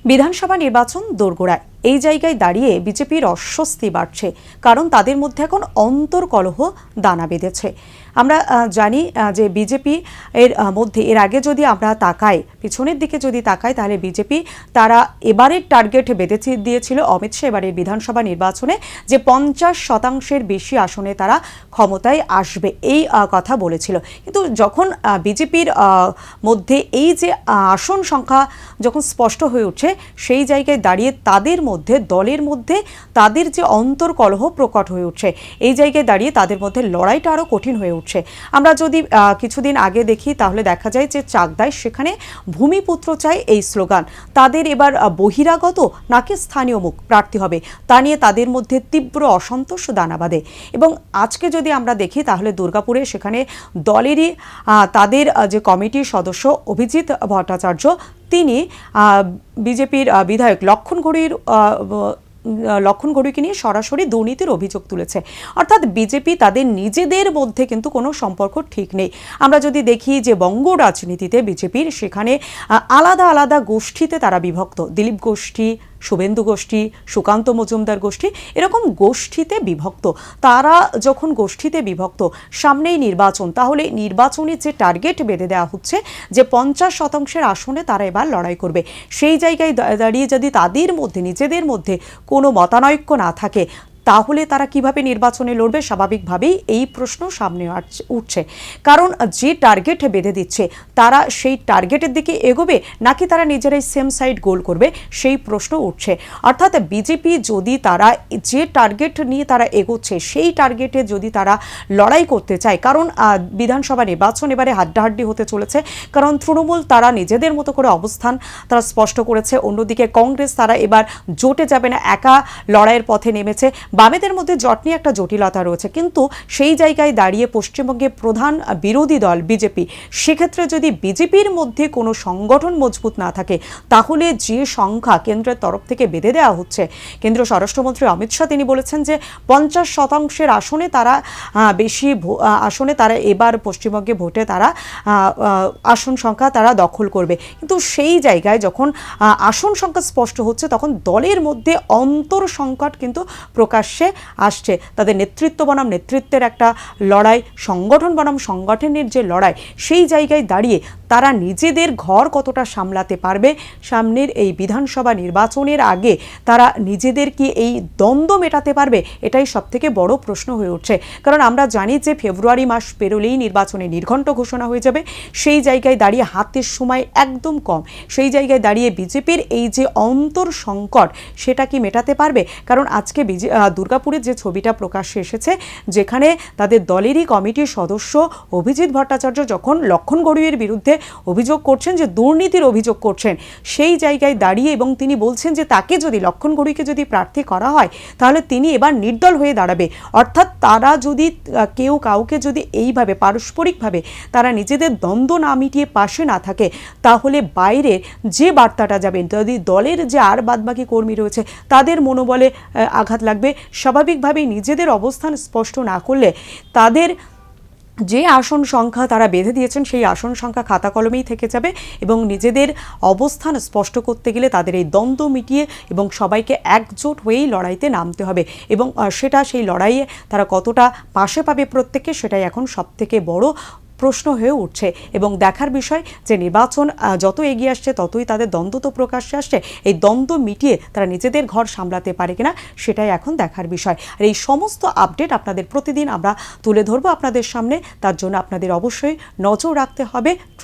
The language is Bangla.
বিধানসভা নির্বাচন দোরগোড়ায়। এই জায়গায় দাঁড়িয়ে বিজেপির অস্বস্তি বাড়ছে, কারণ তাদের মধ্যে এখন অন্তর্কলহ দানা বেঁধেছে। আমরা জানি যে বিজেপি এর মধ্যে এর আগে যদি আমরা তাকাই, পিছনের দিকে যদি তাকাই, তাহলে বিজেপি তারা এবারের টার্গেট বেঁধে দিয়েছিল অমিত শাহ এবারের বিধানসভা নির্বাচনে যে 50% বেশি আসনে তারা ক্ষমতায় আসবে, এই কথা বলেছিল। কিন্তু যখন বিজেপির মধ্যে এই যে আসন সংখ্যা যখন স্পষ্ট হয়ে উঠছে, সেই জায়গায় দাঁড়িয়ে তাদের মধ্যে, দলের মধ্যে তাদের যে অন্তর্কলহ প্রকট হয়ে উঠছে, এই জায়গায় দাঁড়িয়ে তাদের মধ্যে লড়াইটা আরও কঠিন হয়ে উঠছে। আমরা যদি কিছুদিন আগে দেখি, তাহলে দেখা যায় যে চাকদায় সেখানে ভূমিপুত্র চাই এই স্লোগান, তাদের এবার বহিরাগত নাকি স্থানীয় মুখ প্রার্থী হবে, তা নিয়ে তাদের মধ্যে তীব্র অসন্তোষ দানা বাঁধে। এবং আজকে যদি আমরা দেখি, তাহলে দুর্গাপুরে সেখানে দলেরই তাদের যে কমিটির সদস্য অভিজিৎ ভট্টাচার্য, তিনি বিজেপির বিধায়ক লক্ষণ ঘড়ুইকে নিয়ে সরাসরি দুর্নীতির অভিযোগ তুলেছে। অর্থাৎ বিজেপি তাদের নিজেদের মধ্যে কিন্তু কোনো সম্পর্ক ঠিক নেই। আমরা যদি দেখি যে বঙ্গ রাজনীতিতে বিজেপির সেখানে আলাদা আলাদা গোষ্ঠীতে তারা বিভক্ত, দিলীপ গোষ্ঠী, শুভেন্দু গোষ্ঠী, সুকান্ত মজুমদার গোষ্ঠী, এরকম গোষ্ঠীতে বিভক্ত। তারা যখন গোষ্ঠীতে বিভক্ত, সামনেই নির্বাচন, তাহলে নির্বাচনে যে টার্গেট বেঁধে দেওয়া হচ্ছে যে 50% আসনে তারা এবার লড়াই করবে, সেই জায়গায় দাঁড়িয়ে যদি তাদের মধ্যে নিজেদের মধ্যে কোনো মতানৈক্য না থাকে, তাহলে তারা কিভাবে নির্বাচনে লড়বে? স্বাভাবিকভাবেই এই প্রশ্ন সামনে উঠছে। কারণ যে টার্গেট বেঁধে দিচ্ছে, তারা সেই টার্গেটের দিকে এগোবে নাকি তারা নিজেরাই সেম সাইড গোল করবে, সেই প্রশ্ন উঠছে। অর্থাৎ বিজেপি যদি তারা যে টার্গেট নিয়ে তারা এগোচ্ছে, সেই টার্গেটে যদি তারা লড়াই করতে চায়, কারণ বিধানসভা নির্বাচন এবারে হাড্ডাহাড্ডি হতে চলেছে, কারণ তৃণমূল তারা নিজেদের মতো করে অবস্থান তারা স্পষ্ট করেছে, অন্যদিকে কংগ্রেস তারা এবার জোটে যাবে না, একা লড়াইয়ের পথে নেমেছে। বামেদের মধ্যে জট নিয়ে একটা জটিলতা রয়েছে, কিন্তু সেই জায়গায় দাঁড়িয়ে পশ্চিমবঙ্গে প্রধান বিরোধী দল বিজেপি, সেক্ষেত্রে যদি বিজেপির মধ্যে কোনো সংগঠন মজবুত না থাকে, তাহলে যে সংখ্যা কেন্দ্রের তরফ থেকে বেঁধে দেওয়া হচ্ছে, কেন্দ্রীয় স্বরাষ্ট্রমন্ত্রী অমিত শাহ তিনি বলেছেন যে 50% আসনে তারা বেশি আসনে তারা এবার পশ্চিমবঙ্গে ভোটে তারা আসন সংখ্যা তারা দখল করবে। কিন্তু সেই জায়গায় যখন আসন সংখ্যা স্পষ্ট হচ্ছে, তখন দলের মধ্যে অন্তর সংকট কিন্তু প্রকাশ্যে আসছে। তাদের নেতৃত্ব বনাম নেতৃত্বের একটা লড়াই, সংগঠন বনাম সংগঠনের যে লড়াই, সেই জায়গায় দাঁড়িয়ে তারা নিজেদের ঘর কতটা সামলাতে পারবে, সামনের এই বিধানসভা নির্বাচনের আগে তারা নিজেদের কি এই দ্বন্দ্ব মেটাতে পারবে, এটাই সবথেকে বড় প্রশ্ন হয়ে উঠছে। কারণ আমরা জানি যে ফেব্রুয়ারি মাস পেরোলেই নির্বাচনে নির্ঘণ্ট ঘোষণা হয়ে যাবে। সেই জায়গায় দাঁড়িয়ে হাতের সময় একদম কম, সেই জায়গায় দাঁড়িয়ে বিজেপির এই যে অন্তর সংকট, সেটা কি মেটাতে পারবে? কারণ আজকে দুর্গাপুরের যে ছবিটা প্রকাশ্যে এসেছে, যেখানে তাদের দলেরই কমিটির সদস্য অভিজিৎ ভট্টাচার্য যখন লক্ষণ ঘড়ুইয়ের বিরুদ্ধে অভিযোগ করছেন, যে দুর্নীতির অভিযোগ করছেন, সেই জায়গায় দাঁড়িয়ে এবং তিনি বলছেন যে তাকে যদি, লক্ষণ ঘড়ুইকে যদি প্রার্থী করা হয়, তাহলে তিনি এবার নির্দল হয়ে দাঁড়াবে। অর্থাৎ তারা যদি কেউ কাউকে যদি এইভাবে পারস্পরিকভাবে তারা নিজেদের দ্বন্দ্ব না মিটিয়ে পাশে না থাকে, তাহলে বাইরে যে বার্তাটা যাবে, যদি দলের যে আর বাদবাকি কর্মী রয়েছে তাদের মনোবলে আঘাত লাগবে। স্বাভাবিকভাবেই নিজেদের অবস্থান স্পষ্ট না করলে তাদের যে আসন সংখ্যা তারা বেঁধে দিয়েছেন, সেই আসন সংখ্যা খাতা কলমেই থেকে যাবে, এবং নিজেদের অবস্থান স্পষ্ট করতে গেলে তাদের এই দ্বন্দ্ব মিটিয়ে এবং সবাইকে একজোট হয়েই লড়াইতে নামতে হবে। এবং সেটা, সেই লড়াইয়ে তারা কতটা পাশে পাবে প্রত্যেককে, সেটাই এখন সবথেকে বড় প্রশ্ন হয়ে উঠছে। এবং দেখার বিষয় যে নির্বাচন যত এগিয়ে আসছে, ততই তাদের দ্বন্দ্ব তো প্রকাশ্যে আসছে, এই দ্বন্দ্ব মিটিয়ে তারা নিজেদের ঘর সামলাতে পারে কিনা, সেটাই এখন দেখার বিষয়। আর এই সমস্ত আপডেট আপনাদের প্রতিদিন আমরা তুলে ধরবো আপনাদের সামনে, তার জন্য আপনাদের অবশ্যই নজর রাখতে হবে